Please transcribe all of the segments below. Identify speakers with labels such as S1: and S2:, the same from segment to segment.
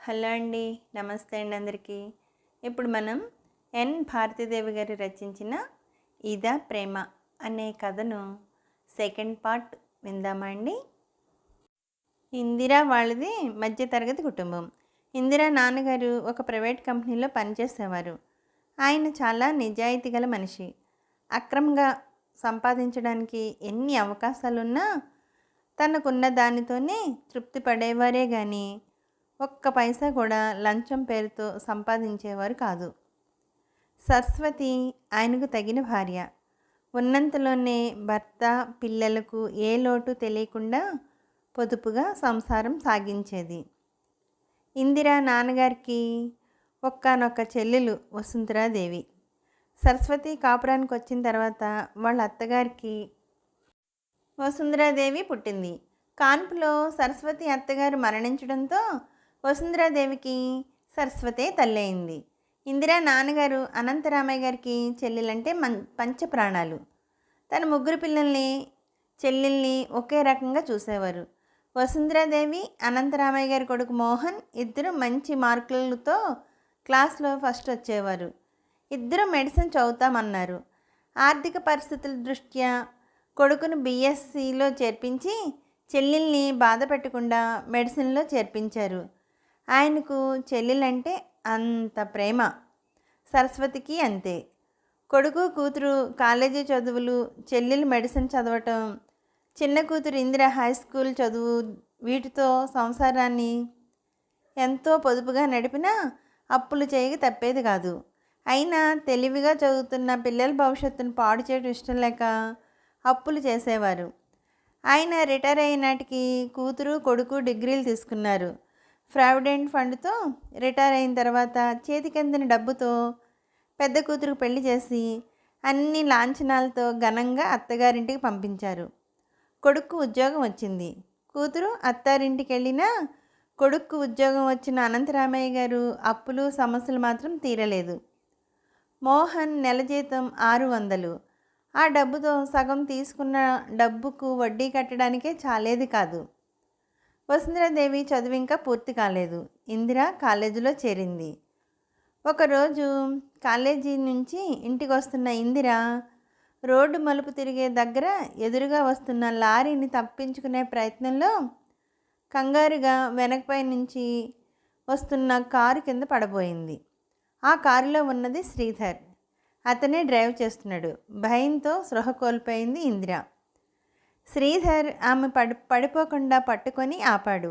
S1: Hello అండి. నమస్తే అండి అందరికీ. ఇప్పుడు మనం ఎన్ భారతీదేవి గారు రచించిన 'ఇదా ప్రేమ' అనే కథను సెకండ్ పార్ట్ విందామా అండి. ఇందిర వాళ్ళది మధ్యతరగతి కుటుంబం. ఇందిర నాన్నగారు ఒక ప్రైవేట్ కంపెనీలో పనిచేసేవారు. ఆయన చాలా నిజాయితీ గల మనిషి. అక్రమంగా సంపాదించడానికి ఎన్ని అవకాశాలున్నా తనకున్న దానితోనే తృప్తి పడేవారే కానీ ఒక్క పైసా కూడా లంచం పేరుతో సంపాదించేవారు కాదు. సరస్వతి ఆయనకు తగిన భార్య. ఉన్నంతలోనే భర్త, పిల్లలకు ఏ లోటు తెలియకుండా పొదుపుగా సంసారం సాగించేది. ఇందిర నాన్నగారికి ఒక్కనొక్క చెల్లెలు వసుంధరాదేవి. సరస్వతి కాపురానికి వచ్చిన తర్వాత వాళ్ళ అత్తగారికి వసుంధరాదేవి పుట్టింది. కాన్పులో సరస్వతి అత్తగారు మరణించడంతో వసుంధరాదేవికి సరస్వతే తల్లయింది. ఇందిరా నాన్నగారు అనంతరామయ్య గారికి చెల్లెలంటే పంచప్రాణాలు. తన ముగ్గురు పిల్లల్ని చెల్లెల్ని ఒకే రకంగా చూసేవారు. వసుంధరాదేవి, అనంతరామయ్య గారి కొడుకు మోహన్ ఇద్దరు మంచి మార్కులతో క్లాస్లో ఫస్ట్ వచ్చేవారు. ఇద్దరు మెడిసిన్ చదువుతామన్నారు. ఆర్థిక పరిస్థితుల దృష్ట్యా కొడుకును బీఎస్సీలో చేర్పించి చెల్లెల్ని బాధ పెట్టకుండా మెడిసిన్లో చేర్పించారు. ఆయనకు చెల్లెలంటే అంత ప్రేమ. సరస్వతికి అంతే. కొడుకు కూతురు కాలేజీ చదువులు, చెల్లెలు మెడిసిన్ చదవటం, చిన్న కూతురు ఇందిర హై స్కూల్ చదువు, వీటితో సంసారాన్ని ఎంతో పొదుపుగా నడిపినా అప్పులు చేయక తప్పేది కాదు. అయినా తెలివిగా చదువుతున్న పిల్లల భవిష్యత్తును పాడు చేయడం ఇష్టం లేక అప్పులు చేసేవారు. ఆయన రిటైర్ అయినాటికి కూతురు కొడుకు డిగ్రీలు తీసుకున్నారు. ప్రావిడెంట్ ఫండ్తో రిటైర్ అయిన తర్వాత చేతికందిన డబ్బుతో పెద్ద కూతురుకు పెళ్లి చేసి అన్ని లాంఛనాలతో ఘనంగా అత్తగారింటికి పంపించారు. కొడుకు ఉద్యోగం వచ్చింది. కూతురు అత్తారింటికి వెళ్ళినా కొడుకు ఉద్యోగం వచ్చిన అనంతరామయ్య గారు అప్పులు సమస్యలు మాత్రం తీరలేదు. మోహన్ నెల జీతం 600. ఆ డబ్బుతో సగం తీసుకున్న డబ్బుకు వడ్డీ కట్టడానికే చాలేది కాదు. వసుంధరాదేవి చదువు ఇంకా పూర్తి కాలేదు. ఇందిర కాలేజీలో చేరింది. ఒకరోజు కాలేజీ నుంచి ఇంటికి వస్తున్న ఇందిర రోడ్డు మలుపు తిరిగే దగ్గర ఎదురుగా వస్తున్న లారీని తప్పించుకునే ప్రయత్నంలో కంగారుగా వెనకపై నుంచి వస్తున్న కారు కింద పడబోయింది. ఆ కారులో ఉన్నది శ్రీధర్. అతనే డ్రైవ్ చేస్తున్నాడు. భయంతో స్పృహ కోల్పోయింది ఇందిర. శ్రీధర్ ఆమె పడిపోకుండా పట్టుకొని ఆపాడు.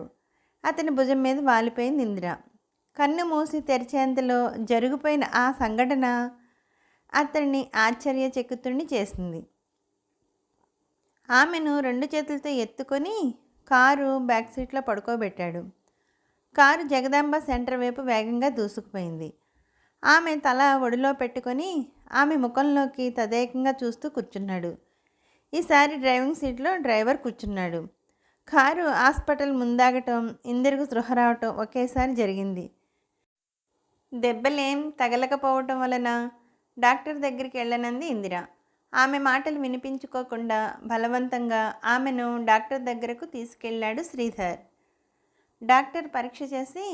S1: అతని భుజం మీద వాలిపోయింది ఇందిర. కన్ను మూసి తెరిచేంతలో జరిగిపోయిన ఆ సంఘటన అతన్ని ఆశ్చర్యచకితుడిని చేసింది. ఆమెను 2 చేతులతో ఎత్తుకొని కారు బ్యాక్ సీట్లో పడుకోబెట్టాడు. కారు జగదాంబ సెంటర్ వైపు వేగంగా దూసుకుపోయింది. ఆమె తల ఒడిలో పెట్టుకొని ఆమె ముఖంలోకి తదేకంగా చూస్తూ కూర్చున్నాడు. ఈసారి డ్రైవింగ్ సీట్లో డ్రైవర్ కూర్చున్నాడు. కారు హాస్పిటల్ ముందాగటం, ఇందిరకు స్పృహ రావటం ఒకేసారి జరిగింది. దెబ్బలేం తగలకపోవటం వలన డాక్టర్ దగ్గరికి వెళ్ళనంది ఇందిర. ఆమె మాటలు వినిపించుకోకుండా బలవంతంగా ఆమెను డాక్టర్ దగ్గరకు తీసుకెళ్ళాడు శ్రీధర్. డాక్టర్ పరీక్ష చేసి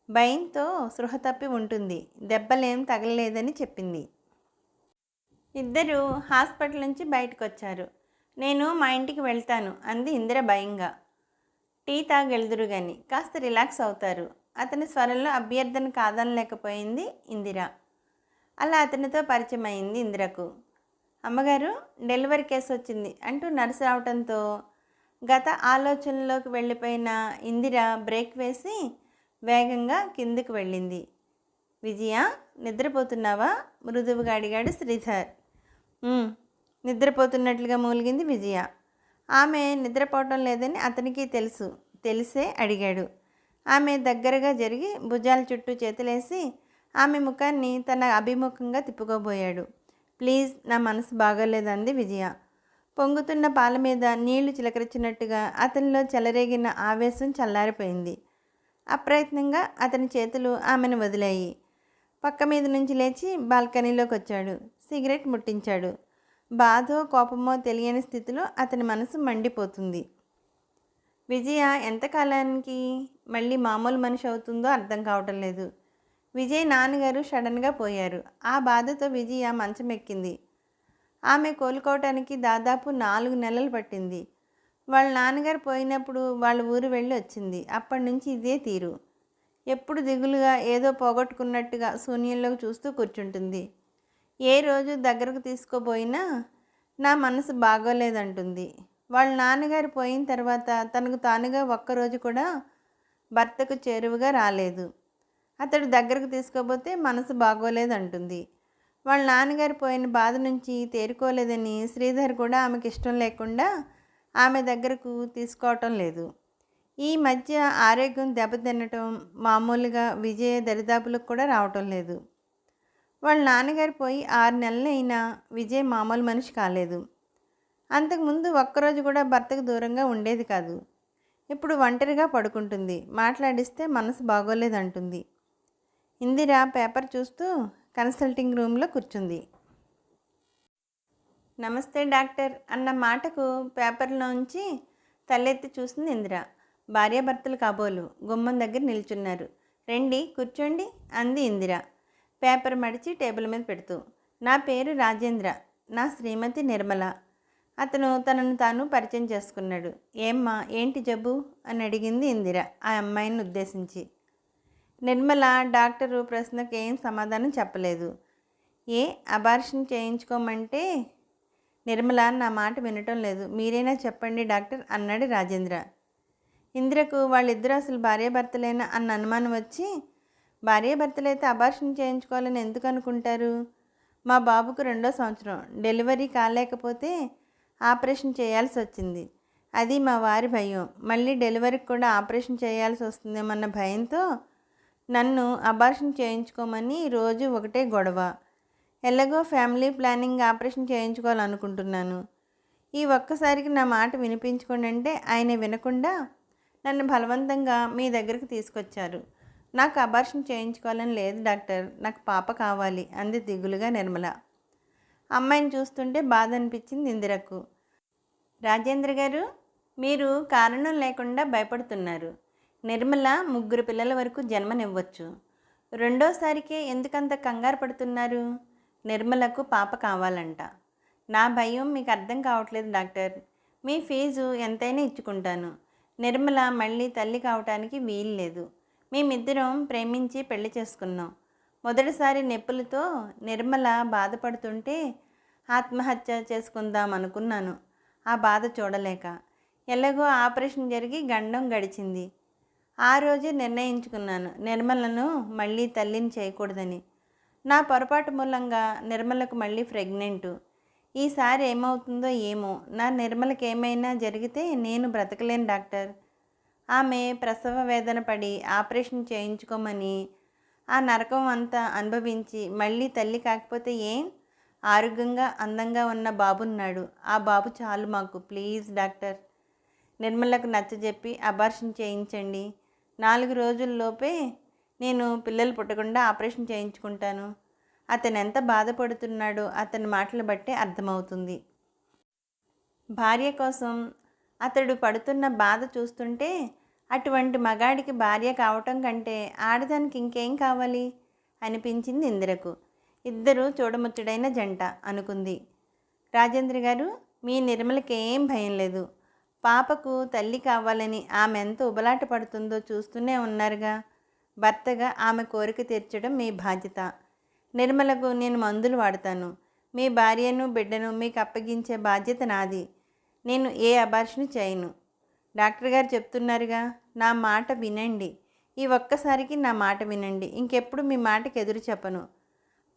S1: భయంతో స్పృహ తప్పి ఉంటుంది, దెబ్బలేం తగలలేదని చెప్పింది. ఇద్దరు హాస్పిటల్ నుంచి బయటకు వచ్చారు. నేను మా ఇంటికి వెళ్తాను అంది ఇందిర భయంగా. టీ తాగెళ్దురు గాని కాస్త రిలాక్స్ అవుతారు. అతని స్వరంలో అభ్యర్థన కాదనలేకపోయింది ఇందిర. అలా అతనితో పరిచయం అయింది ఇందిరకు. అమ్మగారు, డెలివరీ కేసు వచ్చింది అంటూ నర్సు రావడంతో గత ఆలోచనలోకి వెళ్ళిపోయిన ఇందిర బ్రేక్ వేసి వేగంగా కిందికి వెళ్ళింది. విజయ, నిద్రపోతున్నావా? మృదువుగా అడిగాడు శ్రీధర్. నిద్రపోతున్నట్లుగా మూలిగింది విజయ. ఆమె నిద్రపోవటం లేదని అతనికి తెలిసే అడిగాడు. ఆమె దగ్గరగా జరిగి భుజాల చుట్టూ చేతులేసి ఆమె ముఖాన్ని తన అభిముఖంగా తిప్పుకోబోయాడు. ప్లీజ్, నా మనసు బాగోలేదంది విజయ. పొంగుతున్న పాల మీద నీళ్లు చిలకరించినట్టుగా అతనిలో చెలరేగిన ఆవేశం చల్లారిపోయింది. అప్రయత్నంగా అతని చేతులు ఆమెను వదిలాయి. పక్క మీద నుంచి లేచి బాల్కనీలోకి వచ్చాడు. సిగరెట్ ముట్టించాడు. బాధో కోపమో తెలియని స్థితిలో అతని మనసు మండిపోతుంది. విజయ ఎంతకాలానికి మళ్ళీ మామూలు మనిషి అవుతుందో అర్థం కావటం లేదు. విజయ్ నాన్నగారు సడన్గా పోయారు. ఆ బాధతో విజయ మంచం ఎక్కింది. ఆమె కోలుకోవటానికి దాదాపు 4 నెలలు పట్టింది. వాళ్ళ నాన్నగారు పోయినప్పుడు వాళ్ళ ఊరు వెళ్ళి వచ్చింది. అప్పటి నుంచి ఇదే తీరు. ఎప్పుడు దిగులుగా ఏదో పోగొట్టుకున్నట్టుగా శూన్యంలోకి చూస్తూ కూర్చుంటుంది. ఏ రోజు దగ్గరకు తీసుకోబోయినా నా మనసు బాగోలేదంటుంది. వాళ్ళ నాన్నగారు పోయిన తర్వాత తనకు తానుగా ఒక్కరోజు కూడా భర్తకు చేరువగా రాలేదు. అతడు దగ్గరకు తీసుకోబోతే మనసు బాగోలేదంటుంది. వాళ్ళ నాన్నగారు పోయిన బాధ నుంచి తేరుకోలేదని శ్రీధర్ కూడా ఆమెకి ఇష్టం లేకుండా ఆమె దగ్గరకు తీసుకోవటం లేదు. ఈ మధ్య ఆరోగ్యం దెబ్బతినటం మామూలుగా విజయ దరిదాపులకు కూడా రావటం లేదు. వాళ్ళ నాన్నగారు పోయి 6 నెలలైనా విజయ్ మామూలు మనిషి కాలేదు. అంతకుముందు ఒక్కరోజు కూడా భర్తకు దూరంగా ఉండేది కాదు. ఇప్పుడు ఒంటరిగా పడుకుంటుంది. మాట్లాడిస్తే మనసు బాగోలేదంటుంది. ఇందిర పేపర్ చూస్తూ కన్సల్టింగ్ రూమ్లో కూర్చుంది. నమస్తే డాక్టర్ అన్న మాటకు పేపర్లోంచి తలెత్తి చూసింది ఇందిర. భార్యాభర్తలు కాబోలు గుమ్మం దగ్గర నిల్చున్నారు. రండి కూర్చోండి అంది ఇందిర పేపర్ మడిచి టేబుల్ మీద పెడుతూ. నా పేరు రాజేంద్ర, నా శ్రీమతి నిర్మల. అతను తనను తాను పరిచయం చేసుకున్నాడు. ఏమ్మా ఏంటి జబ్బు అని అడిగింది ఇందిర ఆ అమ్మాయిని ఉద్దేశించి. నిర్మల డాక్టరు ప్రశ్నకు ఏం సమాధానం చెప్పలేదు. ఏ అబార్షన్ చేయించుకోమంటే నిర్మల నా మాట వినటం లేదు, మీరైనా చెప్పండి డాక్టర్ అన్నాడు రాజేంద్ర. ఇందిరకు వాళ్ళిద్దరూ అసలు భార్యాభర్తలేనా అన్న అనుమానం వచ్చి, భార్యాభర్తలైతే అబార్షన్ చేయించుకోవాలని ఎందుకు అనుకుంటారు? మా బాబుకు 2వ సంవత్సరం, డెలివరీ కాలేకపోతే ఆపరేషన్ చేయాల్సి వచ్చింది. అది మా వారి భయం. మళ్ళీ డెలివరీకి కూడా ఆపరేషన్ చేయాల్సి వస్తుందేమన్న భయంతో నన్ను అబార్షన్ చేయించుకోమని రోజు ఒకటే గొడవ. ఎలాగో ఫ్యామిలీ ప్లానింగ్ ఆపరేషన్ చేయించుకోవాలనుకుంటున్నాను. ఈ ఒక్కసారికి నా మాట వినిపించుకోండి అంటే ఆయన వినకుండా నన్ను బలవంతంగా మీ దగ్గరికి తీసుకొచ్చారు. నాకు అబార్షన్ చేయించుకోవాలని లేదు డాక్టర్, నాకు పాప కావాలి అంది దిగులుగా నిర్మల. అమ్మాయిని చూస్తుంటే బాధ అనిపించింది ఇందిరకు. రాజేంద్ర గారు, మీరు కారణం లేకుండా భయపడుతున్నారు. నిర్మల 3 పిల్లల వరకు జన్మనివ్వచ్చు. రెండోసారికే ఎందుకంత కంగారు పడుతున్నారు? నిర్మలకు పాప కావాలంట. నా భయం మీకు అర్థం కావట్లేదు డాక్టర్. మీ ఫీజు ఎంతైనా ఇచ్చుకుంటాను. నిర్మల మళ్ళీ తల్లి కావటానికి వీలు లేదు. మేమిద్దరం ప్రేమించి పెళ్లి చేసుకున్నాం. మొదటిసారి నొప్పులతో నిర్మల బాధపడుతుంటే ఆత్మహత్య చేసుకుందాం అనుకున్నాను. ఆ బాధ చూడలేక ఎలాగో ఆపరేషన్ జరిగి గండం గడిచింది. ఆ రోజే నిర్ణయించుకున్నాను నిర్మలను మళ్ళీ తల్లిని చేయకూడదని. నా పొరపాటు మూలంగా నిర్మలకు మళ్ళీ ప్రెగ్నెంటు. ఈసారి ఏమవుతుందో ఏమో. నా నిర్మలకి ఏమైనా జరిగితే నేను బ్రతకలేను డాక్టర్. ఆమె ప్రసవ వేదన పడి ఆపరేషన్ చేయించుకోమని ఆ నరకం అంతా అనుభవించి మళ్ళీ తల్లి కాకపోతే ఏం? ఆరోగ్యంగా అందంగా ఉన్న బాబున్నాడు. ఆ బాబు చాలు మాకు. ప్లీజ్ డాక్టర్, నిర్మలకు నచ్చజెప్పి అబార్షన్ చేయించండి. 4 రోజుల్లోపే నేను పిల్లలు పుట్టకుండా ఆపరేషన్ చేయించుకుంటాను. అతను ఎంత బాధపడుతున్నాడో అతని మాటలు బట్టే అర్థమవుతుంది. భార్య కోసం అతడు పడుతున్న బాధ చూస్తుంటే అటువంటి మగాడికి భార్య కావటం కంటే ఆడదానికి ఇంకేం కావాలి అనిపించింది ఇందిరకు. ఇద్దరు చూడముచ్చడైన జంట అనుకుంది. రాజేంద్ర గారు, మీ నిర్మలకి ఏం భయం లేదు. పాపకు తల్లి కావాలని ఆమె ఎంత ఉబలాట పడుతుందో చూస్తూనే ఉన్నారుగా. భర్తగా ఆమె కోరిక తీర్చడం మీ బాధ్యత. నిర్మలకు నేను మందులు వాడతాను. మీ భార్యను బిడ్డను మీకు అప్పగించే బాధ్యత నాది. నేను ఏ అబార్షన్ చేయను. డాక్టర్ గారు చెప్తున్నారుగా, నా మాట వినండి. ఈ ఒక్కసారికి నా మాట వినండి. ఇంకెప్పుడు మీ మాటకి ఎదురు చెప్పను.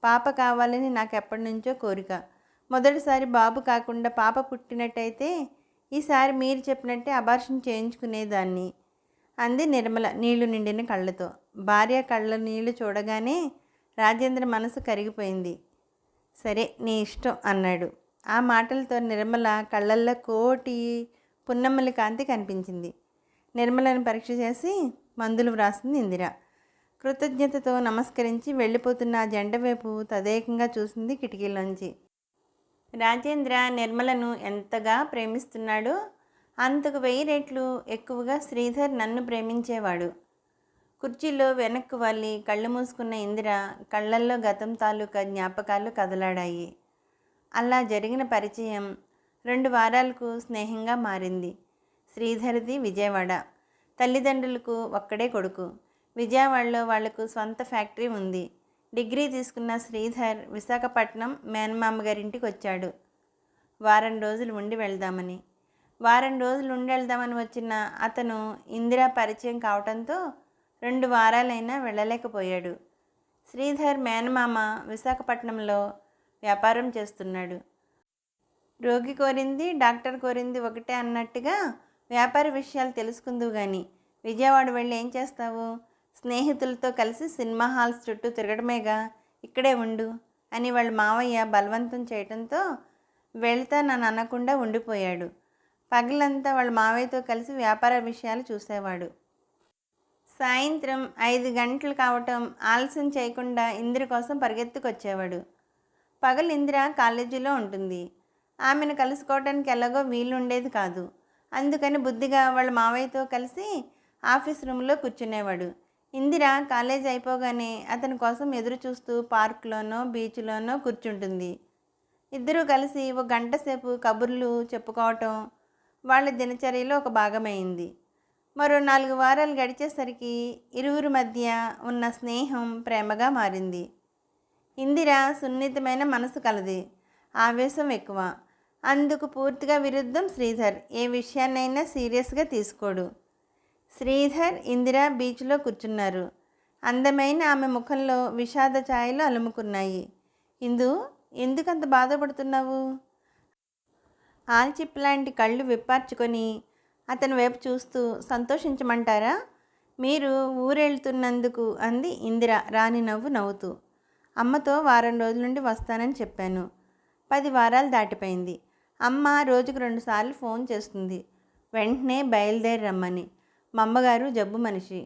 S1: పాప కావాలని నాకు ఎప్పటి నుంచో కోరిక. మొదటిసారి బాబు కాకుండా పాప పుట్టినట్టయితే ఈసారి మీరు చెప్పినట్టే అబార్షన్ చేయించుకునేదాన్ని అంది నిర్మల నీళ్లు నిండిన కళ్ళతో. భార్య కళ్ళ నీళ్లు చూడగానే రాజేంద్ర మనసు కరిగిపోయింది. సరే నీ ఇష్టం అన్నాడు. ఆ మాటలతో నిర్మల కళ్ళల్లో కోటి పున్నమ్మల కాంతి కనిపించింది. నిర్మలను పరీక్ష చేసి మందులు వ్రాసింది ఇందిర. కృతజ్ఞతతో నమస్కరించి వెళ్ళిపోతున్న ఆ జంట వైపు తదేకంగా చూసింది కిటికీలోంచి. రాజేంద్ర నిర్మలను ఎంతగా ప్రేమిస్తున్నాడో అంతకు 1000 రెట్లు ఎక్కువగా శ్రీధర్ నన్ను ప్రేమించేవాడు. కుర్చీలో వెనక్కు వాలి కళ్ళు మూసుకున్న ఇందిర కళ్ళల్లో గతం తాలూకా జ్ఞాపకాలు కదలాడాయి. అలా జరిగిన పరిచయం 2 వారాలకు స్నేహంగా మారింది. శ్రీధర్ది విజయవాడ. తల్లిదండ్రులకు ఒక్కడే కొడుకు. విజయవాడలో వాళ్లకు స్వంత ఫ్యాక్టరీ ఉంది. డిగ్రీ తీసుకున్న శ్రీధర్ విశాఖపట్నం మేనమామ గారింటికి వచ్చాడు. వారం రోజులు ఉండి వెళ్దామని. వారం రోజులు ఉండి వెళ్దామని వచ్చిన అతను ఇందిరా పరిచయం కావటంతో 2 వారాలైనా వెళ్ళలేకపోయాడు. శ్రీధర్ మేనమామ విశాఖపట్నంలో వ్యాపారం చేస్తున్నాడు. రోగి కోరింది డాక్టర్ కోరింది ఒకటే అన్నట్టుగా వ్యాపార విషయాలు తెలుసుకుందువు కానీ విజయవాడ వెళ్ళి ఏం చేస్తావు? స్నేహితులతో కలిసి సినిమా హాల్స్ చుట్టూ తిరగడమేగా, ఇక్కడే ఉండు అని వాళ్ళ మావయ్య బలవంతం చేయడంతో వెళ్తా నన్ను అనకుండా ఉండిపోయాడు. పగలంతా వాళ్ళ మావయ్యతో కలిసి వ్యాపార విషయాలు చూసేవాడు. సాయంత్రం 5 గంటలు కావటం ఆలస్యం చేయకుండా ఇందిర కోసం పరిగెత్తుకొచ్చేవాడు. పగలు ఇందిర కాలేజీలో ఉంటుంది. ఆమెను కలుసుకోవడానికి ఎలాగో వీలు ఉండేది కాదు. అందుకని బుద్ధిగా వాళ్ళ మావయ్యతో కలిసి ఆఫీస్ రూమ్లో కూర్చునేవాడు. ఇందిర కాలేజ్ అయిపోగానే అతని కోసం ఎదురు చూస్తూ పార్కులోనో బీచ్లోనో కూర్చుంటుంది. ఇద్దరూ కలిసి 1 గంట సేపు కబుర్లు చెప్పుకోవటం వాళ్ళ దినచర్యలో ఒక భాగమైంది. మరో 4 వారాలు గడిచేసరికి ఇరువురి మధ్య ఉన్న స్నేహం ప్రేమగా మారింది. ఇందిర సున్నితమైన మనసు కలది, ఆవేశం ఎక్కువ. అందుకు పూర్తిగా విరుద్ధం శ్రీధర్. ఏ విషయాన్నైనా సీరియస్గా తీసుకోడు. శ్రీధర్ ఇందిర బీచ్లో కూర్చున్నారు. అందమైన ఆమె ముఖంలో విషాద ఛాయలు అలుముకున్నాయి. ఇందు, ఎందుకంత బాధపడుతున్నావు? ఆల్చిప్పలాంటి కళ్ళు విప్పార్చుకొని అతని వైపు చూస్తూ సంతోషించమంటారా? మీరు ఊరెళ్తున్నందుకు అంది ఇందిర రాని నవ్వు నవ్వుతూ. అమ్మతో వారం రోజుల నుండి వస్తానని చెప్పాను. 10 వారాలు దాటిపోయింది. అమ్మ రోజుకు 2 సార్లు ఫోన్ చేస్తుంది, వెంటనే బయలుదేరి రమ్మని. మా అమ్మగారు జబ్బు మనిషి,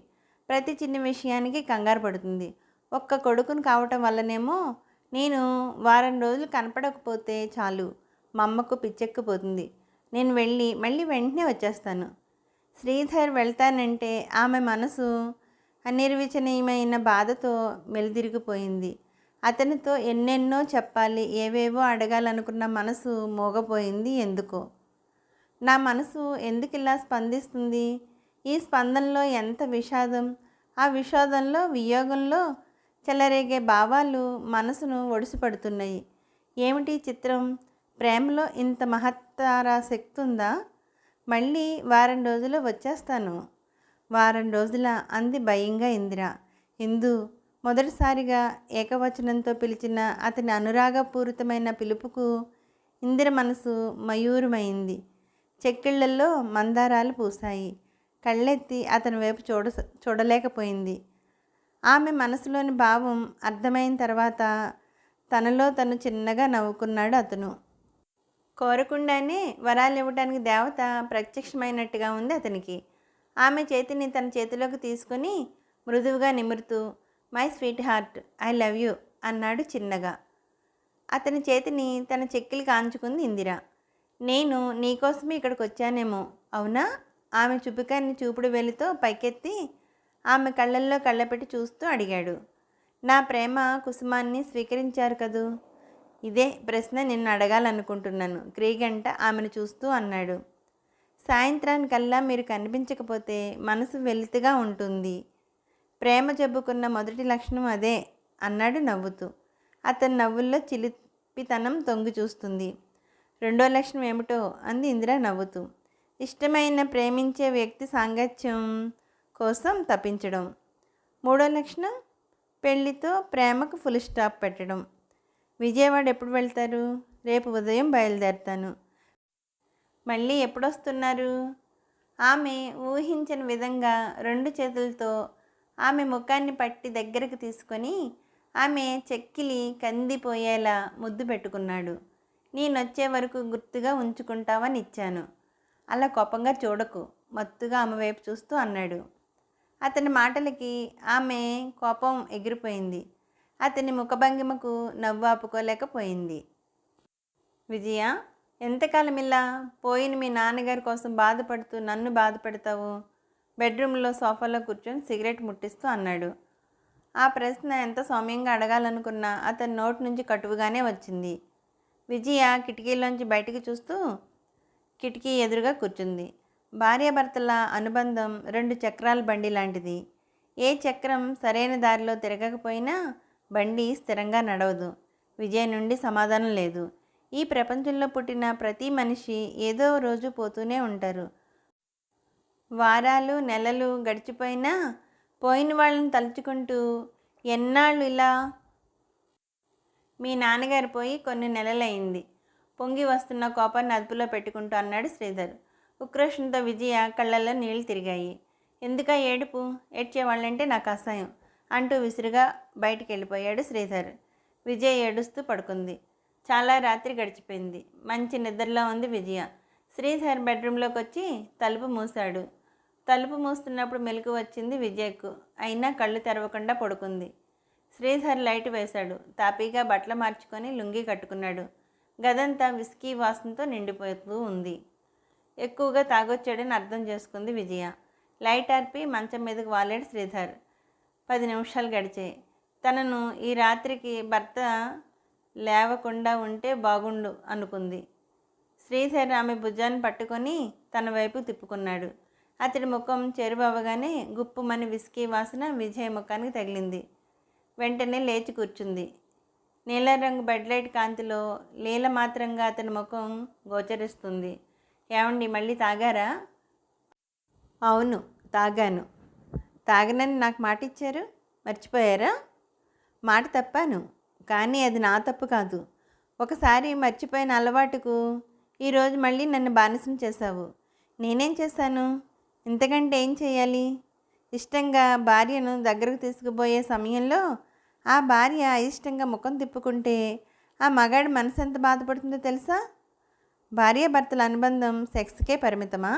S1: ప్రతి చిన్న విషయానికి కంగారు పడుతుంది. ఒక్క కొడుకుని కావటం వల్లనేమో నేను వారం రోజులు కనపడకపోతే చాలు మా అమ్మకు పిచ్చెక్కిపోతుంది. నేను వెళ్ళి మళ్ళీ వెంటనే వచ్చేస్తాను. శ్రీధర్ వెళ్తానంటే ఆమె మనసు అనిర్వచనీయమైన బాధతో మెలిదిరిగిపోయింది. అతనితో ఎన్నెన్నో చెప్పాలి, ఏవేవో అడగాలనుకున్న మనసు మోగపోయింది. ఎందుకో నా మనసు ఎందుకు ఇలా స్పందిస్తుంది? ఈ స్పందనలో ఎంత విషాదం! ఆ విషాదంలో వియోగంలో చెలరేగే భావాలు మనసును ఒడిసిపడుతున్నాయి. ఏమిటి చిత్రం? ప్రేమలో ఇంత మహత్తర శక్తి ఉందా? మళ్ళీ వారం రోజుల్లో వచ్చేస్తాను. వారం రోజుల అంది భయంగా ఇందిర. ఇందు మొదటిసారిగా ఏకవచనంతో పిలిచిన అతని అనురాగపూరితమైన పిలుపుకు ఇందిర మనసు మయూరమైంది. చెక్కిళ్లలో మందారాలు పూసాయి. కళ్ళెత్తి అతని వైపు చూడలేకపోయింది. ఆమె మనసులోని భావం అర్థమైన తర్వాత తనలో తను చిన్నగా నవ్వుకున్నాడు అతను. కోరకుండానే వరాలు ఇవ్వడానికి దేవత ప్రత్యక్షమైనట్టుగా ఉంది అతనికి. ఆమె చేతిని తన చేతిలోకి తీసుకుని మృదువుగా నిమురుతూ, my sweet heart, I love you అన్నాడు చిన్నగా. అతని చేతిని తన చెక్కిలి కాంచుకుంది ఇందిర. నేను నీకోసమే ఇక్కడికి వచ్చానేమో, అవునా? ఆమె చుపికాన్ని చూపుడు వేలితో పైకెత్తి ఆమె కళ్ళల్లో కళ్ళపెట్టి చూస్తూ అడిగాడు. నా ప్రేమ కుసుమాన్ని స్వీకరించారు కదూ? ఇదే ప్రశ్న నిన్ను అడగాలనుకుంటున్నాను క్రీగంట ఆమెను చూస్తూ అన్నాడు. సాయంత్రానికల్లా మీరు కనిపించకపోతే మనసు వెలితిగా ఉంటుంది. ప్రేమ జబ్బుకున్న మొదటి లక్షణం అదే అన్నాడు నవ్వుతూ. అతని నవ్వుల్లో చిలిపితనం తొంగి చూస్తుంది. రెండో లక్షణం ఏమిటో అంది ఇందిర నవ్వుతూ. ఇష్టమైన ప్రేమించే వ్యక్తి సాంగత్యం కోసం తప్పించడం. మూడో లక్షణం పెళ్లితో ప్రేమకు ఫుల్ స్టాప్ పెట్టడం. విజయవాడ ఎప్పుడు వెళ్తారు? రేపు ఉదయం బయలుదేరుతాను. మళ్ళీ ఎప్పుడొస్తున్నారు? ఆమె ఊహించిన విధంగా 2 చేతులతో ఆమె ముఖాన్ని పట్టి దగ్గరకు తీసుకొని ఆమె చెక్కిలి కందిపోయేలా ముద్దు పెట్టుకున్నాడు. నేనొచ్చే వరకు గుర్తుగా ఉంచుకుంటావని ఇచ్చాను. అలా కోపంగా చూడకు, మత్తుగా ఆమె వైపు చూస్తూ అన్నాడు. అతని మాటలకి ఆమె కోపం ఎగిరిపోయింది. అతని ముఖభంగిమకు నవ్వు ఆపుకోలేకపోయింది. విజయ, ఎంతకాలం ఇలా పోయిన మీ నాన్నగారి కోసం బాధపడుతూ నన్ను బాధపెడతావు? బెడ్రూమ్లో సోఫాలో కూర్చొని సిగరెట్ ముట్టిస్తూ అన్నాడు. ఆ ప్రశ్న ఎంత సౌమ్యంగా అడగాలనుకున్నా అతని నోటి నుంచి కటువుగానే వచ్చింది. విజయ కిటికీలోంచి బయటికి చూస్తూ కిటికీ ఎదురుగా కూర్చుంది. భార్యాభర్తల అనుబంధం 2 చక్రాల బండి లాంటిది. ఏ చక్రం సరైన దారిలో తిరగకపోయినా బండి స్థిరంగా నడవదు. విజయ్ నుండి సమాధానం లేదు. ఈ ప్రపంచంలో పుట్టిన ప్రతి మనిషి ఏదో రోజు పోతూనే ఉంటారు. వారాలు నెలలు గడిచిపోయినా పోయిన వాళ్ళని తలుచుకుంటూ ఎన్నాళ్ళు ఇలా? మీ నాన్నగారు పోయి కొన్ని నెలలైంది. పొంగి వస్తున్న కోపాన్ని అదుపులో పెట్టుకుంటూ అన్నాడు శ్రీధర్. ఉక్రోషంతో విజయ కళ్ళల్లో నీళ్లు తిరిగాయి. ఎందుకా ఏడుపు? ఏడ్చేవాళ్ళంటే నాకు అసహ్యం అంటూ విసురుగా బయటికి వెళ్ళిపోయాడు శ్రీధర్. విజయ ఏడుస్తూ పడుకుంది. చాలా రాత్రి గడిచిపోయింది. మంచి నిద్రలో ఉంది విజయ. శ్రీధర్ బెడ్రూమ్లోకి వచ్చి తలుపు మూశాడు. తలుపు మూస్తున్నప్పుడు మెలకు వచ్చింది విజయకు. అయినా కళ్ళు తెరవకుండా పడుకుంది. శ్రీధర్ లైట్ వేశాడు. తాపీగా బట్టలు మార్చుకొని లుంగీ కట్టుకున్నాడు. గదంతా విస్కీ వాసనతో నిండిపోతూ ఉంది. ఎక్కువగా తాగొచ్చాడని అర్థం చేసుకుంది విజయ. లైట్ ఆర్పి మంచం మీదకు వాలాడు శ్రీధర్. 10 నిమిషాలు గడిచాయి. తనను ఈ రాత్రికి భర్త లేవకుండా ఉంటే బాగుండు అనుకుంది. శ్రీధర్ ఆమె భుజాన్ని పట్టుకొని తన వైపు తిప్పుకున్నాడు. అతడి ముఖం చెరువవగానే గుప్పుమని విస్కీ వాసన విజయ ముఖానికి తగిలింది. వెంటనే లేచి కూర్చుంది. నీలరంగు బెడ్లైట్ కాంతిలో లీలమాత్రంగా అతని ముఖం గోచరిస్తుంది. ఏమండి, మళ్ళీ తాగారా? అవును, తాగాను. తాగనని నాకు మాట ఇచ్చారు, మర్చిపోయారా? మాట తప్పాను, కానీ అది నా తప్పు కాదు. ఒకసారి మర్చిపోయిన అలవాటుకు ఈరోజు మళ్ళీ నన్ను బానిసం చేశావు. నేనేం చేశాను? ఇంతకంటే ఏం చేయాలి? ఇష్టంగా భార్యను దగ్గరకు తీసుకుపోయే సమయంలో ఆ భార్య అయిష్టంగా ముఖం తిప్పుకుంటే ఆ మగాడి మనసు ఎంత బాధపడుతుందో తెలుసా? భార్యాభర్తల అనుబంధం సెక్స్కే పరిమితమా?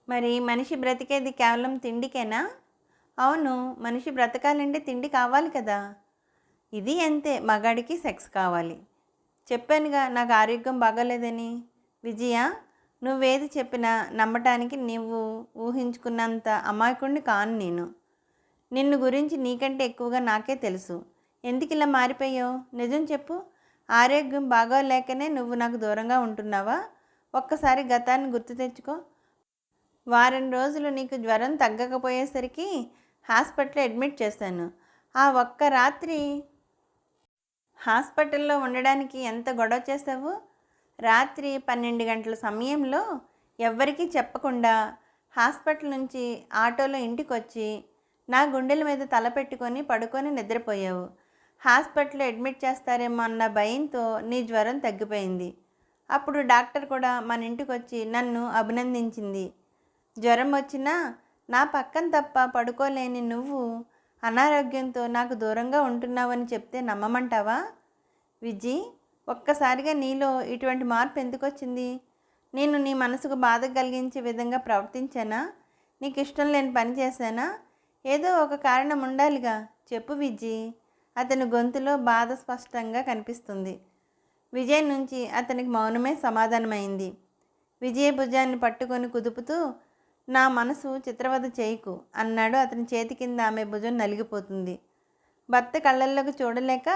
S1: మరి మనిషి బ్రతికేది కేవలం తిండికేనా? అవును, మనిషి బ్రతకాలంటే తిండి కావాలి కదా. ఇది అంతే, మగాడికి సెక్స్ కావాలి. చెప్పానుగా నాకు ఆరోగ్యం బాగోలేదని. విజయ, నువ్వేది చెప్పినా నమ్మటానికి నువ్వు ఊహించుకున్నంత అమాయకుడిని కాను నేను. నిన్ను గురించి నీకంటే ఎక్కువగా నాకే తెలుసు. ఎందుకు ఇలా మారిపోయావు? నిజం చెప్పు. ఆరోగ్యం బాగోలేకనే నువ్వు నాకు దూరంగా ఉంటున్నావా? ఒక్కసారి గతాన్ని గుర్తు తెచ్చుకో. వారం రోజులు నీకు జ్వరం తగ్గకపోయేసరికి హాస్పిటల్లో అడ్మిట్ చేశాను. ఆ ఒక్క రాత్రి హాస్పిటల్లో ఉండడానికి ఎంత గొడవ చేసావు? రాత్రి 12 గంటల సమయంలో ఎవ్వరికీ చెప్పకుండా హాస్పిటల్ నుంచి ఆటోలో ఇంటికి వచ్చి నా గుండెల మీద తల పెట్టుకొని పడుకొని నిద్రపోయావు. హాస్పిటల్లో అడ్మిట్ చేస్తారేమో అన్న భయంతో నీ జ్వరం తగ్గిపోయింది. అప్పుడు డాక్టర్ కూడా మన ఇంటికి వచ్చి నన్ను అభినందించింది. జ్వరం వచ్చినా నా పక్కన తప్ప పడుకోలేని నువ్వు అనారోగ్యంతో నాకు దూరంగా ఉంటున్నావని చెప్తే నమ్మమంటావా? విజి, ఒక్కసారిగా నీలో ఇటువంటి మార్పు ఎందుకు వచ్చింది? నేను నీ మనసుకు బాధ కలిగించే విధంగా ప్రవర్తించానా? నీకు ఇష్టం లేని పని చేశానా? ఏదో ఒక కారణం ఉండాలిగా, చెప్పు విజి. అతని గొంతులో బాధ స్పష్టంగా కనిపిస్తుంది. విజయ్ నుంచి అతనికి మౌనమే సమాధానమైంది. విజయ్ భుజాన్ని పట్టుకొని కుదుపుతూ, నా మనసు చిత్రవద చేయకు అన్నాడు. అతని చేతి కింద ఆమె భుజం నలిగిపోతుంది. భర్త కళ్ళల్లోకి చూడలేక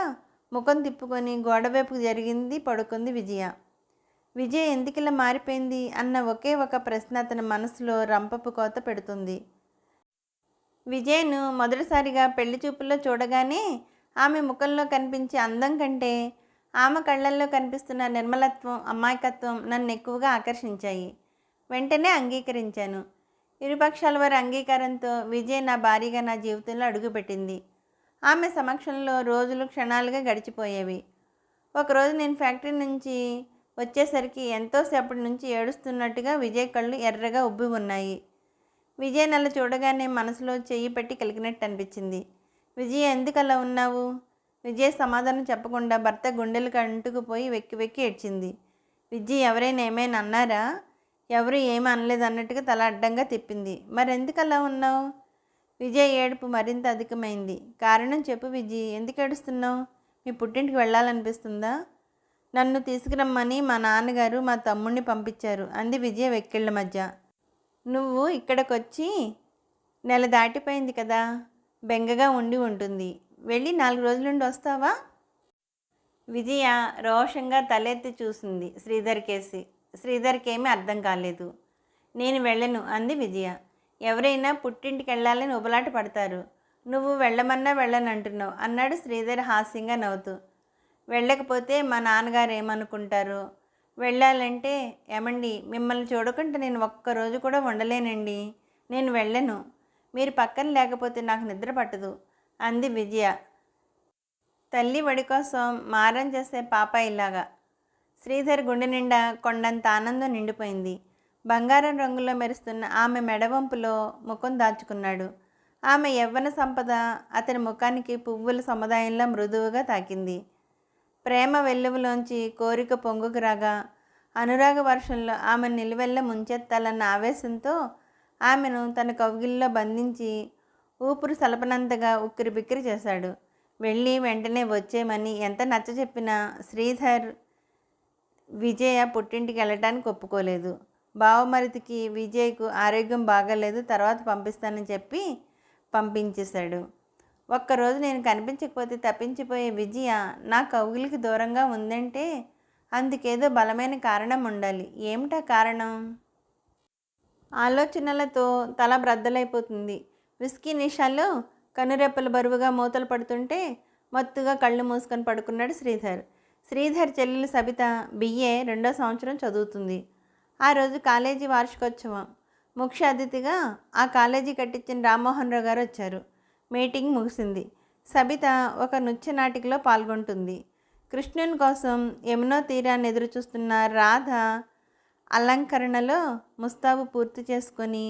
S1: ముఖం తిప్పుకొని గోడవైపుకు జరిగింది పడుకుంది విజయ. విజయ్ ఎందుకిలా మారిపోయింది అన్న ఒకే ఒక ప్రశ్న అతని మనసులో రంపపు కోత పెడుతుంది. విజయ్ను మొదటిసారిగా పెళ్లి చూపుల్లో చూడగానే ఆమె ముఖంలో కనిపించే అందం కంటే ఆమె కళ్ళల్లో కనిపిస్తున్న నిర్మలత్వం, అమాయకత్వం నన్ను ఎక్కువగా ఆకర్షించాయి. వెంటనే అంగీకరించాను. ఇరుపక్షాల వారి అంగీకారంతో విజయ్ నా భార్యగా నా జీవితంలో అడుగుపెట్టింది. ఆమె సమక్షంలో రోజులు క్షణాలుగా గడిచిపోయేవి. ఒకరోజు నేను ఫ్యాక్టరీ నుంచి వచ్చేసరికి ఎంతోసేపటి నుంచి ఏడుస్తున్నట్టుగా విజయ్ కళ్ళు ఎర్రగా ఉబ్బి ఉన్నాయి. విజయ్ నన్ను చూడగానే మనసులో చెయ్యి పెట్టి కలిగినట్టు అనిపించింది. విజయ్, ఎందుకు అలా ఉన్నావు? విజయ్ సమాధానం చెప్పకుండా భర్త గుండెలకు అంటుకుపోయి వెక్కి వెక్కి ఏడ్చింది. విజయ్, ఎవరైనా ఏమైనా అన్నారా? ఎవరు ఏమీ అనలేదు అన్నట్టుగా తల అడ్డంగా తిప్పింది. మరెందుకు అలా ఉన్నావు? విజయ్ ఏడుపు మరింత అధికమైంది. కారణం చెప్పు విజయ్, ఎందుకు ఏడుస్తున్నావు? మీ పుట్టింటికి వెళ్ళాలనిపిస్తుందా? నన్ను తీసుకురమ్మని మా నాన్నగారు మా తమ్ముడిని పంపించారు అంది విజయ వెక్కిళ్ళ మధ్య. నువ్వు ఇక్కడికొచ్చి నెల దాటిపోయింది కదా, బెంగగా ఉండి ఉంటుంది. వెళ్ళి 4 రోజులుండి వస్తావా? విజయ రోషంగా తలెత్తి చూసింది శ్రీధర్ కేసి. శ్రీధర్కేమీ అర్థం కాలేదు. నేను వెళ్ళను అంది విజయ. ఎవరైనా పుట్టింటికి వెళ్ళాలని ఉబలాట పడతారు. నువ్వు వెళ్ళమన్నా వెళ్ళనంటున్నావు అన్నాడు శ్రీధర్ హాస్యంగా నవ్వుతూ. వెళ్ళకపోతే మా నాన్నగారు ఏమనుకుంటారో. వెళ్ళాలంటే ఏమండి, మిమ్మల్ని చూడకుండా నేను ఒక్కరోజు కూడా ఉండలేనండి. నేను వెళ్ళను. మీరు పక్కన లేకపోతే నాకు నిద్ర పట్టదు అంది విజయ తల్లి వడి కోసం మారం చేసే పాపాయిలాగా. శ్రీధర్ గుండె నిండా కొండంత ఆనందం నిండిపోయింది. బంగారం రంగులో మెరుస్తున్న ఆమె మెడవంపులో ముఖం దాచుకున్నాడు. ఆమె యవ్వన సంపద అతని ముఖానికి పువ్వుల సముదాయంలో మృదువుగా తాకింది. ప్రేమ వెల్లువలోంచి కోరిక పొంగుకు రాగా అనురాగ వర్షంలో ఆమె నిలువెల్ల ముంచెత్తాలన్న ఆవేశంతో ఆమెను తన కౌగిల్లో బంధించి ఊపిరి సలపనంతగా ఉక్కిరిబిక్కిరి చేశాడు. వెళ్ళి వెంటనే వచ్చేయమని ఎంత నచ్చ చెప్పినా శ్రీధర్ విజయ పుట్టింటికి వెళ్ళటానికి ఒప్పుకోలేదు. బావమరిదికి విజయ్కు ఆరోగ్యం బాగాలేదు, తర్వాత పంపిస్తానని చెప్పి పంపించేశాడు. ఒక్కరోజు నేను కనిపించకపోతే తప్పించిపోయే విజయ నా కౌగిలికి దూరంగా ఉందంటే అందుకేదో బలమైన కారణం ఉండాలి. ఏమిటా కారణం? ఆలోచనలతో తల బ్రద్దలైపోతుంది. విస్కీ నిషాలో కనురెప్పలు బరువుగా మూతలు పడుతుంటే మత్తుగా కళ్ళు మూసుకొని పడుకున్నాడు శ్రీధర్. శ్రీధర్ చెల్లెలు సబిత బిఏ 2వ సంవత్సరం చదువుతుంది. ఆ రోజు కాలేజీ వార్షికోత్సవం. ముఖ్య అతిథిగా ఆ కాలేజీ కట్టించిన రామ్మోహన్ రావు గారు వచ్చారు. మీటింగ్ ముగిసింది. సబిత ఒక నృత్య నాటికలో పాల్గొంటుంది. కృష్ణుని కోసం యమునా తీరాన్ని ఎదురుచూస్తున్న రాధ అలంకరణలో ముస్తాబు పూర్తి చేసుకొని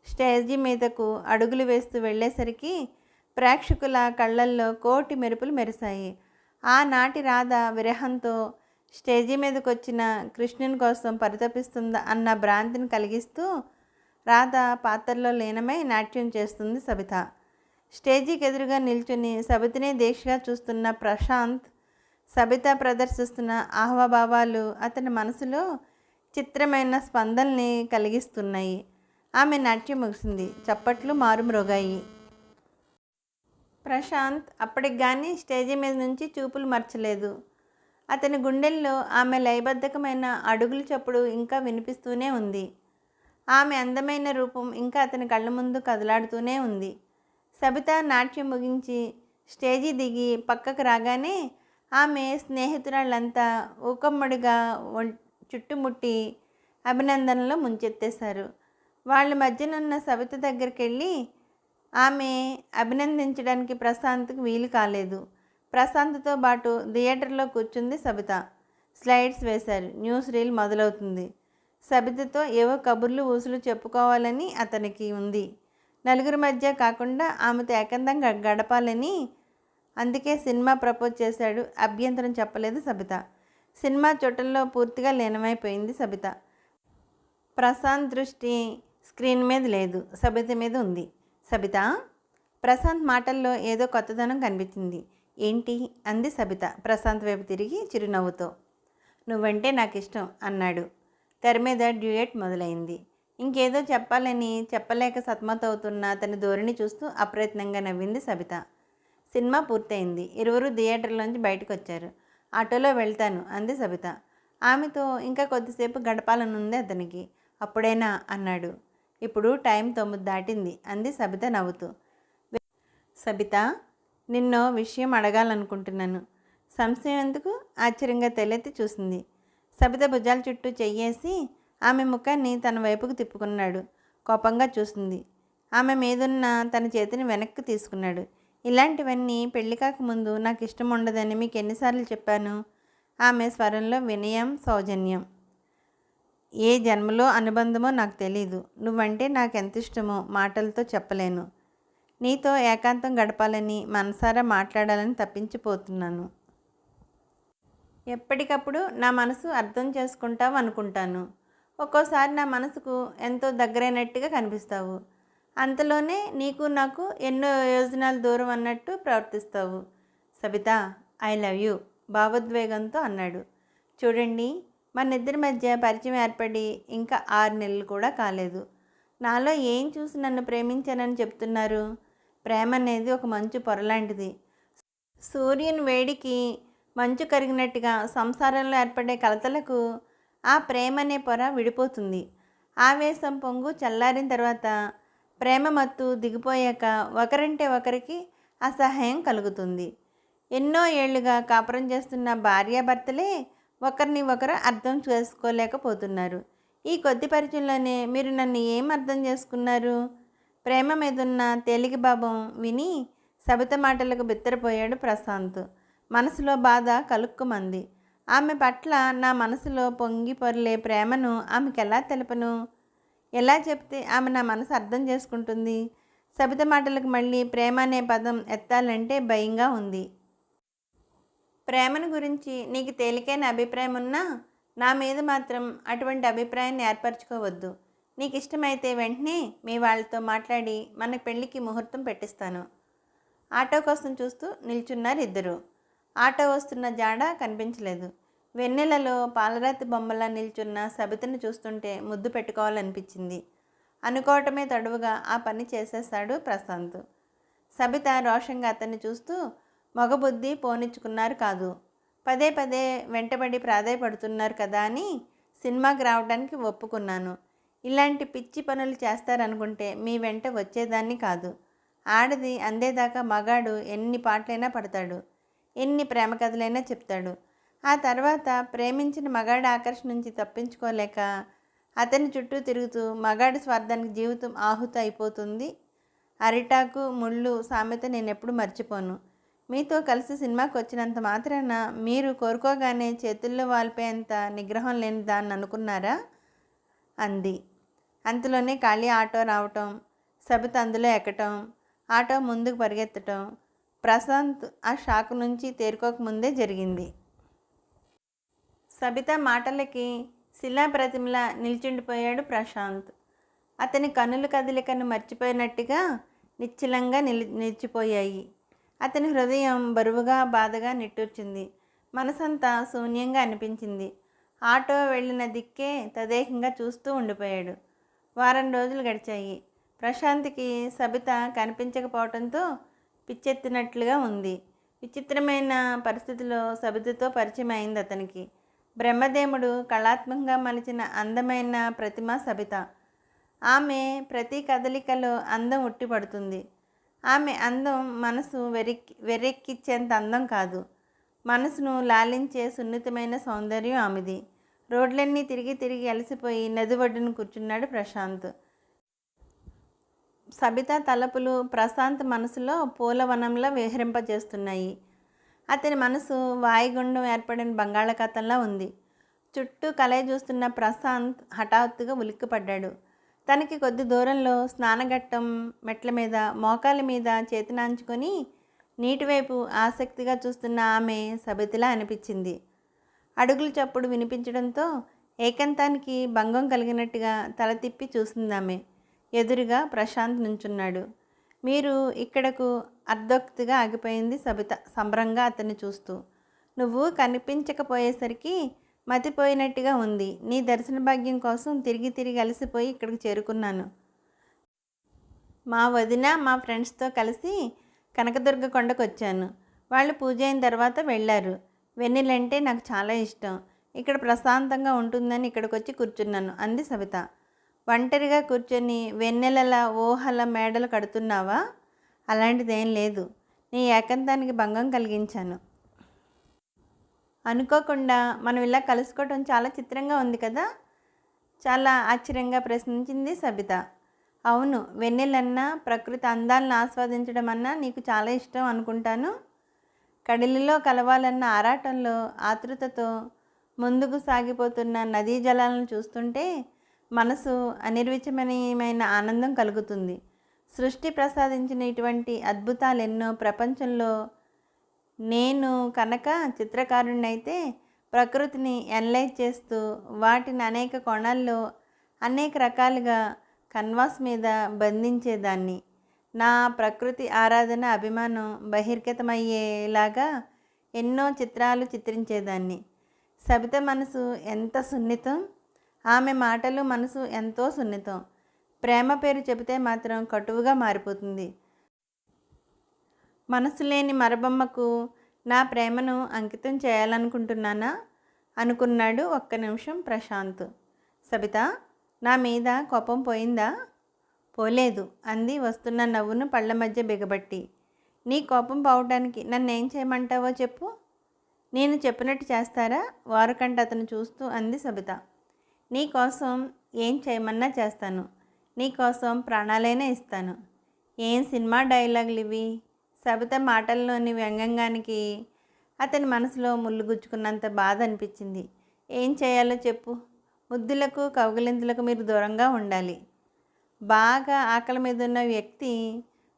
S1: స్టేజీ మీదకు అడుగులు వేస్తూ వెళ్ళేసరికి ప్రేక్షకుల కళ్ళల్లో కోటి మెరుపులు మెరిశాయి. ఆనాటి రాధ విరహంతో స్టేజీ మీదకు వచ్చిన కృష్ణుని కోసం పరితపిస్తుందా అన్న భ్రాంతిని కలిగిస్తూ రాధ పాత్రలో లీనమై నాట్యం చేస్తుంది సబిత. స్టేజీకి ఎదురుగా నిల్చుని సబితనే దీక్షగా చూస్తున్న ప్రశాంత్ సబిత ప్రదర్శిస్తున్న ఆహ్వాభావాలు అతని మనసులో చిత్రమైన స్పందనల్ని కలిగిస్తున్నాయి. ఆమె నాట్యం ముగిసింది. చప్పట్లు మారుమ్రోగాయి. ప్రశాంత్ అప్పటికి కానీ స్టేజీ మీద నుంచి చూపులు మర్చలేదు. అతని గుండెల్లో ఆమె లయబద్ధకమైన అడుగుల చప్పుడు ఇంకా వినిపిస్తూనే ఉంది. ఆమె అందమైన రూపం ఇంకా అతని కళ్ళ ముందు కదలాడుతూనే ఉంది. సబిత నాట్యం ముగించి స్టేజీ దిగి పక్కకు రాగానే ఆమె స్నేహితురాళ్ళంతా ఊకమ్మడిగా చుట్టుముట్టి అభినందనలో ముంచెత్తేశారు. వాళ్ళ మధ్యనున్న సబిత దగ్గరికి వెళ్ళి ఆమె అభినందించడానికి ప్రశాంత్కి వీలు కాలేదు. ప్రశాంత్తో పాటు థియేటర్లో కూర్చుంది సబిత. స్లైడ్స్ వేశారు. న్యూస్ రీల్ మొదలవుతుంది. సబితతో ఏవో కబుర్లు ఊసులు చెప్పుకోవాలని అతనికి ఉంది. నలుగురి మధ్య కాకుండా ఆమెతో ఏకందంగా గడపాలని. అందుకే సినిమా ప్రపోజ్ చేశాడు. అభ్యంతరం చెప్పలేదు సబిత. సినిమా చుట్టల్లో పూర్తిగా లీనమైపోయింది సబిత. ప్రశాంత్ దృష్టి స్క్రీన్ మీద లేదు, సబిత మీద ఉంది. సబిత, ప్రశాంత్ మాటల్లో ఏదో కొత్తదనం కనిపించింది. ఏంటి అంది సబిత ప్రశాంత్ వైపు తిరిగి చిరునవ్వుతో. నువ్వంటే నాకు ఇష్టం అన్నాడు. తెర మీద డ్యూయట్ మొదలైంది. ఇంకేదో చెప్పాలని చెప్పలేక సతమతవుతున్న అతని ధోరణి చూస్తూ అప్రయత్నంగా నవ్వింది సబిత. సినిమా పూర్తయింది. ఇరువురు థియేటర్లోంచి బయటకు వచ్చారు. ఆటోలో వెళ్తాను అంది సబిత. ఆమెతో ఇంకా కొద్దిసేపు గడపాలనుంది అతనికి. అప్పుడేనా అన్నాడు. ఇప్పుడు టైం 9 దాటింది అంది సబిత నవ్వుతూ. సబిత, నిన్నో విషయం అడగాలనుకుంటున్నాను. సంశయం ఎందుకు? ఆశ్చర్యంగా తెలెత్తి చూసింది. సబిత భుజాల చుట్టూ చెయ్యేసి ఆమె ముఖాన్ని తన వైపుకు తిప్పుకున్నాడు. కోపంగా చూసింది. ఆమె మీదున్న తన చేతిని వెనక్కి తీసుకున్నాడు. ఇలాంటివన్నీ పెళ్లి కాకముందు నాకు ఇష్టం ఉండదని మీకు ఎన్నిసార్లు చెప్పాను? ఆమె స్వరంలో వినయం, సౌజన్యం. ఏ జన్మలో అనుబంధమో నాకు తెలీదు. నువ్వంటే నాకు ఎంత ఇష్టమో మాటలతో చెప్పలేను. నీతో ఏకాంతం గడపాలని, మనసారా మాట్లాడాలని తప్పించిపోతున్నాను. ఎప్పటికప్పుడు నా మనసు అర్థం చేసుకుంటావు అనుకుంటాను. ఒక్కోసారి నా మనసుకు ఎంతో దగ్గరైనట్టుగా కనిపిస్తావు. అంతలోనే నీకు నాకు ఎన్నో యోజనాల దూరం అన్నట్టు ప్రవర్తిస్తావు. సబిత, ఐ లవ్ యూ భావోద్వేగంతో అన్నాడు. చూడండి, మనిద్దరి మధ్య పరిచయం ఏర్పడి ఇంకా 6 నెలలు కూడా కాలేదు. నాలో ఏం చూసి నన్ను ప్రేమించానని చెప్తున్నారు? ప్రేమ అనేది ఒక మంచు పొరలాంటిది. సూర్యుని వేడికి మంచు కరిగినట్టుగా సంసారంలో ఏర్పడే కలతలకు ఆ ప్రేమ అనే పొర విడిపోతుంది. ఆవేశం పొంగు చల్లారిన తర్వాత ప్రేమ మత్తు దిగిపోయాక ఒకరంటే ఒకరికి అసహాయం కలుగుతుంది. ఎన్నో ఏళ్లుగా కాపురం చేస్తున్న భార్యాభర్తలే ఒకరిని ఒకరు అర్థం చేసుకోలేకపోతున్నారు. ఈ కొద్ది పరిచయంలోనే మీరు నన్ను ఏం అర్థం చేసుకున్నారు? ప్రేమ మీదున్న తేలికభావం విని సబిత మాటలకు బిత్తరపోయాడు ప్రశాంత్. మనసులో బాధ కలుక్కుమంది. ఆమె పట్ల నా మనసులో పొంగి పొర్లే ప్రేమను ఆమెకెలా తెలపను? ఎలా చెప్తే ఆమె నా మనసు అర్థం చేసుకుంటుంది? సబిత మాటలకు మళ్ళీ ప్రేమ అనే పదం ఎత్తాలంటే భయంగా ఉంది. ప్రేమను గురించి నీకు తేలికైన అభిప్రాయం ఉన్నా నా మీద మాత్రం అటువంటి అభిప్రాయాన్ని ఏర్పరచుకోవద్దు. నీకు ఇష్టమైతే వెంటనే మీ వాళ్ళతో మాట్లాడి మన పెళ్ళికి ముహూర్తం పెట్టిస్తాను. ఆటో కోసం చూస్తూ నిల్చున్నారు ఇద్దరు. ఆటో వస్తున్న జాడ కనిపించలేదు. వెన్నెలలో పాలరాతి బొమ్మలా నిల్చున్న సబితను చూస్తుంటే ముద్దు పెట్టుకోవాలనిపించింది. అనుకోవటమే తడువుగా ఆ పని చేసేశాడు ప్రశాంత్. సబిత రోషంగా అతన్ని చూస్తూ మగబుద్ధి పోనిచ్చుకున్నారు కాదు, పదే పదే వెంటబడి ప్రాధాయపడుతున్నారు కదా అని సినిమాకి రావడానికి ఒప్పుకున్నాను. ఇలాంటి పిచ్చి పనులు చేస్తారనుకుంటే మీ వెంట వచ్చేదాన్ని కాదు. ఆడది అందేదాకా మగాడు ఎన్ని పాటలైనా పడతాడు, ఎన్ని ప్రేమ కథలైనా చెప్తాడు. ఆ తర్వాత ప్రేమించిన మగాడి ఆకర్షణ నుంచి తప్పించుకోలేక అతని చుట్టూ తిరుగుతూ మగాడి స్వార్థానికి జీవితం ఆహుతి అయిపోతుంది. అరిటాకు ముళ్ళు సామెత నేనెప్పుడు మర్చిపోను. మీతో కలిసి సినిమాకి వచ్చినంత మాత్రాన మీరు కోరుకోగానే చేతుల్లో వాలిపోయేంత నిగ్రహం లేని దాన్ని అనుకున్నారా? అంది. అంతలోనే ఖాళీ ఆటో రావటం, సబిత అందులో ఎక్కటం, ఆటో ముందుకు పరిగెత్తటం ప్రశాంత్ ఆ షాక్ నుంచి తేరుకోకముందే జరిగింది. సబిత మాటలకి శిలాప్రతిమలా నిల్చుండిపోయాడు ప్రశాంత్. అతని కన్నుల కదలికను మర్చిపోయినట్టుగా నిశ్చలంగా నిలిచిపోయాయి. అతని హృదయం బరువుగా బాధగా నిట్టూర్చింది. మనసంతా శూన్యంగా అనిపించింది. ఆటో వెళ్ళిన దిక్కే తదేకంగా చూస్తూ ఉండిపోయాడు. వారం రోజులు గడిచాయి. ప్రశాంత్కి సబిత కనిపించకపోవడంతో పిచ్చెత్తినట్లుగా ఉంది. విచిత్రమైన పరిస్థితిలో సబితతో పరిచయం అయింది అతనికి. బ్రహ్మదేవుడు కళాత్మకంగా మలిచిన అందమైన ప్రతిమ సబిత. ఆమె ప్రతి కదలికలో అందం ఉట్టిపడుతుంది. ఆమె అందం మనసు వెర్రెక్కిచ్చేంత అందం కాదు, మనసును లాలించే సున్నితమైన సౌందర్యం ఆమెది. రోడ్లన్నీ తిరిగి తిరిగి అలసిపోయి నది ఒడ్డున కూర్చున్నాడు ప్రశాంత్. సబిత తలపులు ప్రశాంత్ మనసులో పూలవనంలో విహరింపజేస్తున్నాయి. అతని మనసు వాయుగుండం ఏర్పడిన బంగాళాఖాతంలా ఉంది. చుట్టూ కలయి చూస్తున్న ప్రశాంత్ హఠాత్తుగా ఉలిక్కిపడ్డాడు. తనకి కొద్ది దూరంలో స్నానఘట్టం మెట్ల మీద మోకాల మీద చేతినాంచుకొని నీటివైపు ఆసక్తిగా చూస్తున్న ఆమె సబితలా అనిపించింది. అడుగుల చప్పుడు వినిపించడంతో ఏకాంతానికి భంగం కలిగినట్టుగా తల తిప్పి చూసిందామె. ఎదురుగా ప్రశాంత్ నుంచున్నాడు. మీరు ఇక్కడకు అర్ధోక్తిగా ఆగిపోయింది సబిత సంబరంగా అతన్ని చూస్తూ. నువ్వు కనిపించకపోయేసరికి మతిపోయినట్టుగా ఉంది. నీ దర్శన భాగ్యం కోసం తిరిగి తిరిగి అలసిపోయి ఇక్కడికి చేరుకున్నాను. మా వదిన మా ఫ్రెండ్స్తో కలిసి కనకదుర్గ కొండకు వచ్చాను. వాళ్ళు పూజ అయిన తర్వాత వెళ్ళారు. వెన్నెలంటే నాకు చాలా ఇష్టం. ఇక్కడ ప్రశాంతంగా ఉంటుందని ఇక్కడికి వచ్చి కూర్చున్నాను అంది సబిత. ఒంటరిగా కూర్చొని వెన్నెలల ఊహల మేడలు కడుతున్నావా? అలాంటిదేం లేదు. నీ ఏకాంతానికి భంగం కలిగించాను. అనుకోకుండా మనం ఇలా కలుసుకోవటం చాలా చిత్రంగా ఉంది కదా? చాలా ఆశ్చర్యంగా ప్రశ్నించింది సబిత. అవును, వెన్నెలన్నా ప్రకృతి అందాలను ఆస్వాదించడం అన్నా నీకు చాలా ఇష్టం అనుకుంటాను. కడలిలో కలవాలన్న ఆరాటంలో ఆతృతతో ముందుకు సాగిపోతున్న నదీ జలాలను చూస్తుంటే మనసు అనిర్వచనీయమైన ఆనందం కలుగుతుంది. సృష్టి ప్రసాదించిన ఇటువంటి అద్భుతాలు ఎన్నో ప్రపంచంలో. నేను కనుక చిత్రకారుణ్ణైతే ప్రకృతిని ఎనలైజ్ చేస్తూ వాటిని అనేక కోణాల్లో అనేక రకాలుగా కన్వాస్ మీద బంధించేదాన్ని. నా ప్రకృతి ఆరాధన అభిమానం బహిర్గతమయ్యేలాగా ఎన్నో చిత్రాలు చిత్రించేదాన్ని. సబిత మనసు ఎంత సున్నితం, ఆమె మాటలు మనసు ఎంతో సున్నితం. ప్రేమ పేరు చెబితే మాత్రం కటువుగా మారిపోతుంది. మనసు లేని మరబొమ్మకు నా ప్రేమను అంకితం చేయాలనుకుంటున్నానా అనుకున్నాడు ఒక్క నిమిషం ప్రశాంత్. సబిత, నా మీద కోపం పోయిందా? పోలేదు అంది వస్తున్న నవ్వును పళ్ళ మధ్య బిగబట్టి. నీ కోపం పోవటానికి నన్నేం చేయమంటావో చెప్పు. నేను చెప్పినట్టు చేస్తారా? వారుకంట అతను చూస్తూ అంది సబిత. నీకోసం ఏం చేయమన్నా చేస్తాను. నీకోసం ప్రాణాలైనా ఇస్తాను. ఏం సినిమా డైలాగులు ఇవి? సబిత మాటల్లోని వ్యంగ్యంగానికి అతని మనసులో ముళ్ళు గుచ్చుకున్నంత బాధ అనిపించింది. ఏం చేయాలో చెప్పు. ముద్దులకు కౌగిలింతలకు మీరు దూరంగా ఉండాలి. బాగా ఆకలి మీద ఉన్న వ్యక్తి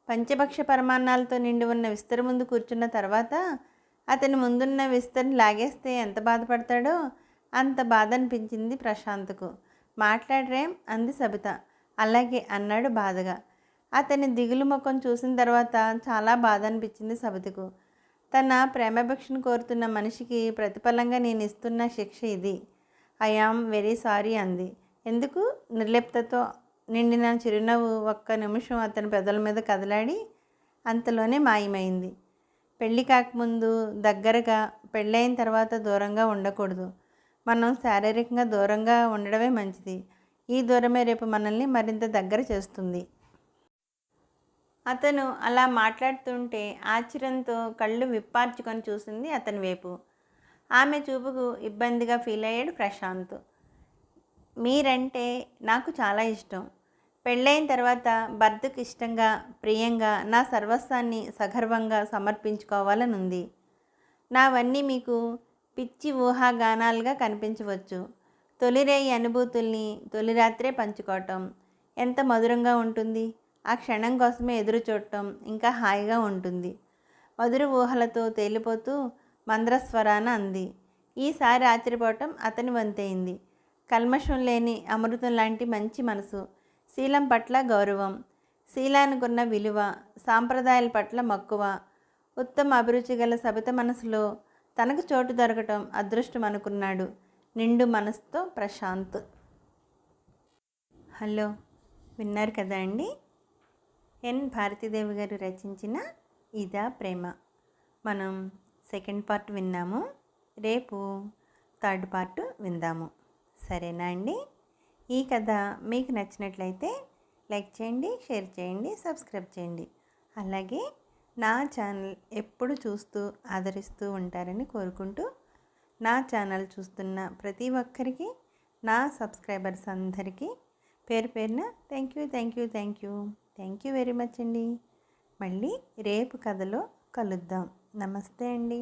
S1: పంచభక్ష పరమాన్నాలతో నిండి ఉన్న విస్తరి ముందు కూర్చున్న తర్వాత అతని ముందున్న విస్తరిని లాగేస్తే ఎంత బాధపడతాడో అంత బాధ అనిపించింది ప్రశాంత్కు. మాట్లాడరేం అంది సబిత. అలాగే అన్నాడు బాధగా. అతని దిగులు ముఖం చూసిన తర్వాత చాలా బాధ అనిపించింది సబితకు. తన ప్రేమభిక్షను కోరుతున్న మనిషికి ప్రతిఫలంగా నేను ఇస్తున్న శిక్ష ఇది. ఐ ఆమ్ వెరీ సారీ అంది. ఎందుకు? నిర్లిప్తతో నిండిన చిరునవ్వు ఒక్క నిమిషం అతని పెదల మీద కదలాడి అంతలోనే మాయమైంది. పెళ్ళి కాకముందు దగ్గరగా, పెళ్ళైన తర్వాత దూరంగా ఉండకూడదు. మనం శారీరకంగా దూరంగా ఉండడమే మంచిది. ఈ దూరమే రేపు మనల్ని మరింత దగ్గర చేస్తుంది. అతను అలా మాట్లాడుతుంటే ఆశ్చర్యంతో కళ్ళు విప్పార్చుకొని చూసింది అతని వైపు. ఆమె చూపుకు ఇబ్బందిగా ఫీల్ అయ్యాడు ప్రశాంత్. మీరంటే నాకు చాలా ఇష్టం. పెళ్ళైన తర్వాత భర్తకు ఇష్టంగా, ప్రియంగా నా సర్వస్వాన్ని సగర్వంగా సమర్పించుకోవాలని ఉంది. నావన్నీ మీకు పిచ్చి ఊహాగానాలుగా కనిపించవచ్చు. తొలిరేయి అనుభూతుల్ని తొలి రాత్రే పంచుకోవటం ఎంత మధురంగా ఉంటుంది. ఆ క్షణం కోసమే ఎదురు చూడటం ఇంకా హాయిగా ఉంటుంది. మధుర ఊహలతో తేలిపోతూ మంద్రస్వరాన అంది. ఈసారి ఆశ్చర్యపోవటం అతని వంతైంది. కల్మషం లేని అమృతం లాంటి మంచి మనసు, శీలం పట్ల గౌరవం, శీలానికున్న విలువ, సాంప్రదాయాల పట్ల మక్కువ, ఉత్తమ అభిరుచి గల సబిత మనసులో తనకు చోటు దొరకటం అదృష్టం అనుకున్నాడు నిండు మనసుతో ప్రశాంత్. హలో, విన్నారు కదా అండి? ఎన్ భారతీదేవి గారు రచించిన ఇదా ప్రేమ. మనం సెకండ్ పార్ట్ విన్నాము. రేపు థర్డ్ పార్ట్ విందాము. సరేనా అండి? ఈ కథ మీకు నచ్చినట్లయితే లైక్ చేయండి, షేర్ చేయండి, సబ్స్క్రైబ్ చేయండి. అలాగే నా ఛానల్ ఎప్పుడు చూస్తూ ఆదరిస్తూ ఉంటారని కోరుకుంటూ, నా ఛానల్ చూస్తున్న ప్రతి ఒక్కరికి, నా సబ్స్క్రైబర్స్ అందరికీ పేరు పేరున థ్యాంక్ యూ వెరీ మచ్ అండి. మళ్ళీ రేపు కథలో కలుద్దాం. నమస్తే అండి.